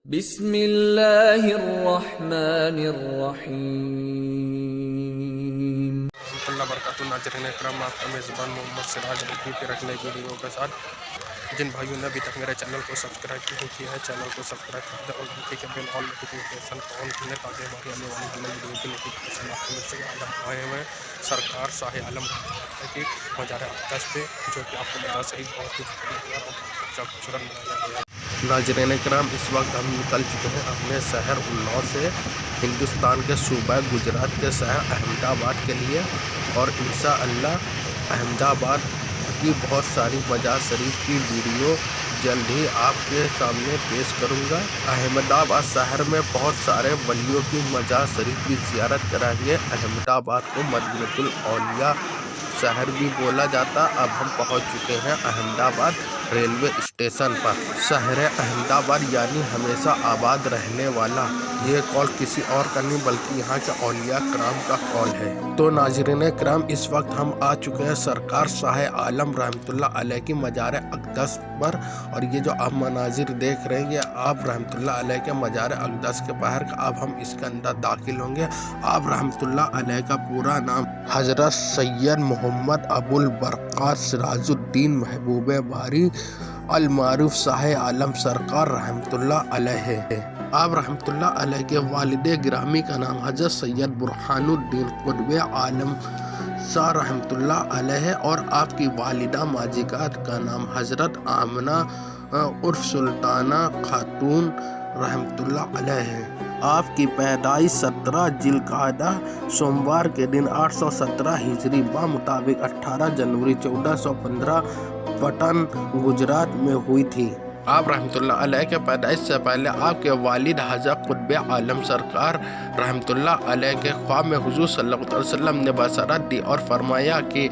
بسم اللہ الرحمن الرحیم۔ ورحمۃ اللہ وبرکاتہ۔ ناظرین اکرام، آپ کا میزبان محمد سراج رضوی کے رکھنے ویڈیو کے ساتھ جن بھائیوں نے ابھی تک میرے چینل کو سبسکرائب نہیں کیا ہے، چینل کو سبسکرائب کر دیں اور گھنٹی کے بیل آل نوٹیفیکیشن کو آن کر لیں تاکہ ہماری آنے والی ہر نئی ویڈیو کی نوٹیفیکیشن آپ کو مل سکے۔ آج ہم آئے ہوئے ہیں سرکار شاہ عالم کی مزار اقدس پہ، جو کہ آپ کو بتا صحیح بہت ہی خوبصورت بنایا گیا ہے۔ ناظرین کرام، اس وقت ہم نکل چکے ہیں اپنے شہر اناؤ سے ہندوستان کے صوبہ گجرات کے شہر احمد آباد کے لیے، اور انشاءاللہ احمد آباد کی بہت ساری مزار شریف کی ویڈیو جلد ہی آپ کے سامنے پیش کروں گا۔ احمد آباد شہر میں بہت سارے ولیوں کی مزار شریف کی زیارت کرائیں گے۔ احمد آباد کو مدینۃ الاولیاء شہر بھی بولا جاتا۔ اب ہم پہنچ چکے ہیں احمد آباد ریلوے اسٹیشن پر۔ شہر احمد آباد یعنی ہمیشہ آباد رہنے والا، یہ قول کسی اور کا نہیں بلکہ یہاں کے اولیاء کرام کا قول ہے۔ تو ناظرین کرام، اس وقت ہم آ چکے ہیں سرکار شاہ عالم رحمۃ اللہ علیہ کی مزار اقدس پر، اور یہ جو آپ مناظر دیکھ رہے ہیں یہ آپ رحمۃ اللہ علیہ کے مزار اقدس کے باہر کا۔ اب ہم اس کے اندر داخل ہوں گے۔ آپ رحمۃ اللہ علیہ کا پورا نام حضرت سید محمد ابو البرکات سراج الدین محبوب باری المعروف شاہ عالم سرکار رحمۃ اللہ علیہ ہے۔ آپ رحمۃ اللہ علیہ کے والد گرامی کا نام حضرت سید برہان الدین قطب عالم شاہ رحمۃ اللہ علیہ ہے، اور آپ کی والدہ ماجدہ کا نام حضرت آمنہ عرف سلطانہ خاتون رحمۃ اللہ علیہ ہے۔ آپ کی پیدائش 17 ذی القعدہ سوموار کے دن 817 ہجری بمطابق 18 جنوری 1415 پٹن گجرات میں ہوئی تھی۔ آپ رحمۃ اللہ علیہ کے پیدائش سے پہلے آپ کے والد حضرت قطب عالم سرکار رحمۃ اللہ علیہ کے خواب میں حضور صلی اللہ علیہ وسلم نے بشارت دی اور فرمایا کہ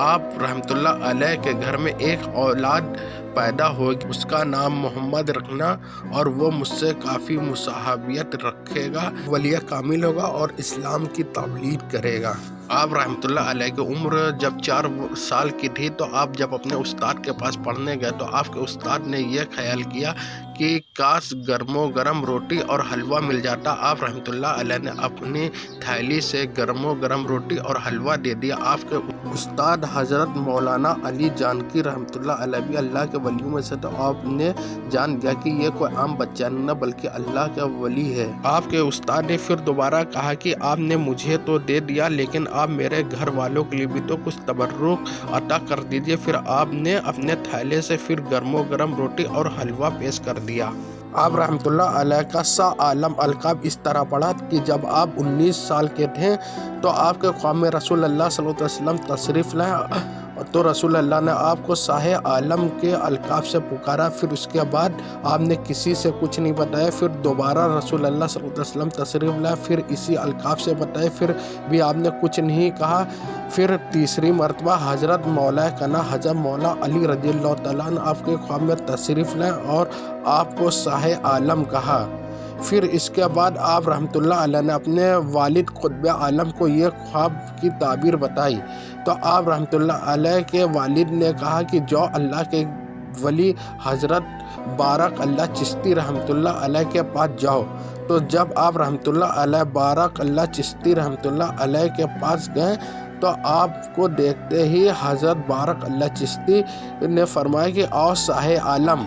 آپ رحمۃ اللہ علیہ کے گھر میں ایک اولاد پیدا ہوگی، اس کا نام محمد رکھنا، اور وہ مجھ سے کافی مصاحبت رکھے گا، ولی کامل ہوگا اور اسلام کی تبلیغ کرے گا۔ آپ رحمۃ اللہ علیہ کی عمر جب 4 سال کی تھی تو آپ جب اپنے استاد کے پاس پڑھنے گئے تو آپ کے استاد نے یہ خیال کیا کہ کاش گرم و گرم روٹی اور حلوہ مل جاتا۔ آپ رحمۃ اللہ علیہ نے اپنی تھیلی سے گرم و گرم روٹی اور حلوہ دے دیا۔ آپ کے استاد حضرت مولانا علی جانکی رحمۃ اللہ علیہ بھی اللہ کے ولیوں میں سے، تو آپ نے جان دیا کہ یہ کوئی عام بچہ نہیں بلکہ اللہ کا ولی ہے۔ آپ کے استاد نے پھر دوبارہ کہا کہ آپ نے مجھے تو دے دیا لیکن آپ میرے گھر والوں کے لیے بھی تو کچھ تبرک عطا کر دیجیے۔ پھر آپ نے اپنے تھیلے سے پھر گرم و گرم روٹی اور حلوہ پیش کر دیا۔ آپ رحمۃ اللہ علیہ کا شاہ عالم القاب اس طرح پڑا کہ جب آپ 19 سال کے تھے تو آپ کے خواب میں رسول اللہ صلی اللہ علیہ وسلم تشریف لائے، تو رسول اللہ نے آپ کو شاہ عالم کے القاب سے پکارا۔ پھر اس کے بعد آپ نے کسی سے کچھ نہیں بتایا۔ پھر دوبارہ رسول اللہ صلی اللہ علیہ وسلم تشریف لائے، پھر اسی القاب سے بتائے، پھر بھی آپ نے کچھ نہیں کہا۔ پھر تیسری مرتبہ حضرت مولا کنا حضرت مولا علی رضی اللہ تعالیٰ عنہ آپ کے خواب میں تشریف لائے اور آپ کو شاہ عالم کہا۔ پھر اس کے بعد آپ رحمۃ اللہ علیہ نے اپنے والد قطب عالم کو یہ خواب کی تعبیر بتائی، تو آپ رحمۃ اللہ علیہ کے والد نے کہا کہ جو اللہ کے ولی حضرت بارک اللہ چشتی رحمۃ اللہ علیہ کے پاس جاؤ۔ تو جب آپ رحمۃ اللہ علیہ بارک اللہ چشتی رحمۃ اللہ علیہ کے پاس گئے تو آپ کو دیکھتے ہی حضرت بارک اللہ چشتی نے فرمایا کہ آؤ شاہ عالم،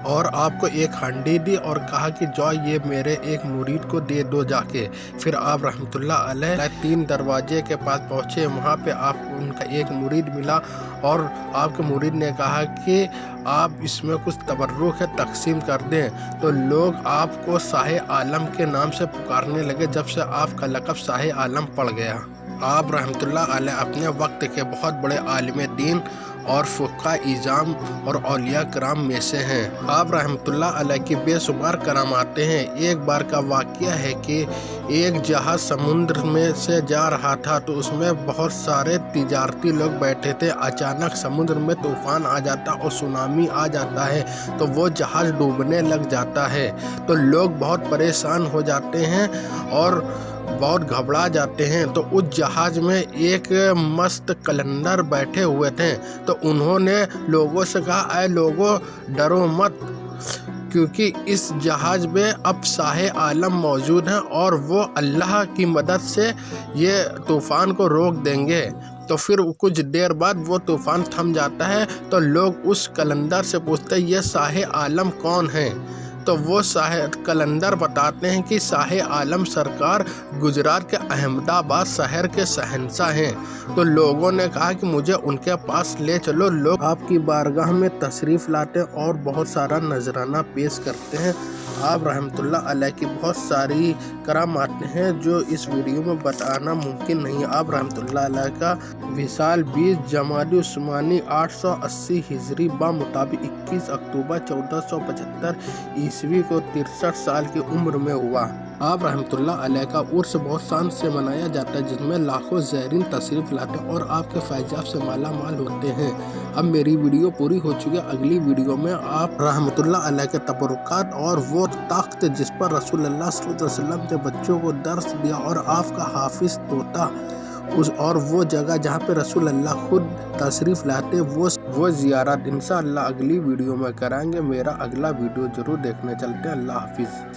اور آپ کو ایک ہانڈی دی اور کہا کہ جاؤ یہ میرے ایک مرید کو دے دو جا کے۔ پھر آپ رحمۃ اللہ علیہ 3 دروازے کے پاس پہنچے، وہاں پہ آپ کو ان کا ایک مرید ملا اور آپ کے مرید نے کہا کہ آپ اس میں کچھ تبرک ہے تقسیم کر دیں، تو لوگ آپ کو شاہ عالم کے نام سے پکارنے لگے جب سے آپ کا لقب شاہ عالم پڑ گیا۔ آپ رحمۃ اللہ علیہ اپنے وقت کے بہت بڑے عالم دین اور فقہ اعظام اور اولیاء کرام میں سے ہیں۔ آپ رحمۃ اللہ علیہ کی بے شمار کرامات ہیں۔ ایک بار کا واقعہ ہے کہ ایک جہاز سمندر میں سے جا رہا تھا تو اس میں بہت سارے تجارتی لوگ بیٹھے تھے۔ اچانک سمندر میں طوفان آ جاتا اور سونامی آ جاتا ہے تو وہ جہاز ڈوبنے لگ جاتا ہے، تو لوگ بہت پریشان ہو جاتے ہیں اور بہت گھبرا جاتے ہیں۔ تو اس جہاز میں ایک مست قلندر بیٹھے ہوئے تھے، تو انہوں نے لوگوں سے کہا اے لوگوں ڈرو مت، کیونکہ اس جہاز میں اب شاہ عالم موجود ہیں اور وہ اللہ کی مدد سے یہ طوفان کو روک دیں گے۔ تو پھر کچھ دیر بعد وہ طوفان تھم جاتا ہے تو لوگ اس قلندر سے پوچھتے ہیں یہ شاہ عالم کون ہیں؟ تو وہ قلندر بتاتے ہیں کہ شاہ عالم سرکار گجرات کے احمد آباد شہر کے شہنشاہ ہیں۔ تو لوگوں نے کہا کہ مجھے ان کے پاس لے چلو۔ لوگ آپ کی بارگاہ میں تشریف لاتے ہیں اور بہت سارا نذرانہ پیش کرتے ہیں۔ آپ رحمۃ اللہ علیہ کی بہت ساری کرامات ہیں جو اس ویڈیو میں بتانا ممکن نہیں ہے۔ آپ رحمۃ اللہ علیہ کا وصال 20 جمادی عثمانی 880 ہجری بمطابق 21 اکتوبر 1475 عیسوی کو 63 سال کی عمر میں ہوا۔ آپ رحمۃ اللہ علیہ کا عرس بہت شان سے منایا جاتا ہے جس میں لاکھوں زائرین تشریف لاتے ہیں اور آپ کے فیضاب سے مالا مال ہوتے ہیں۔ اب میری ویڈیو پوری ہو چکی ہے۔ اگلی ویڈیو میں آپ رحمۃ اللہ علیہ کے تبرکات اور وہ تخت جس پر رسول اللہ صلی اللہ علیہ وسلم نے بچوں کو درس دیا اور آپ کا حافظ طوطا اور وہ جگہ جہاں پہ رسول اللہ خود تشریف لاتے وہ زیارت انشاءاللہ اگلی ویڈیو میں کریں گے۔ میرا اگلا ویڈیو ضرور دیکھنے چلتے ہیں۔ اللہ حافظ۔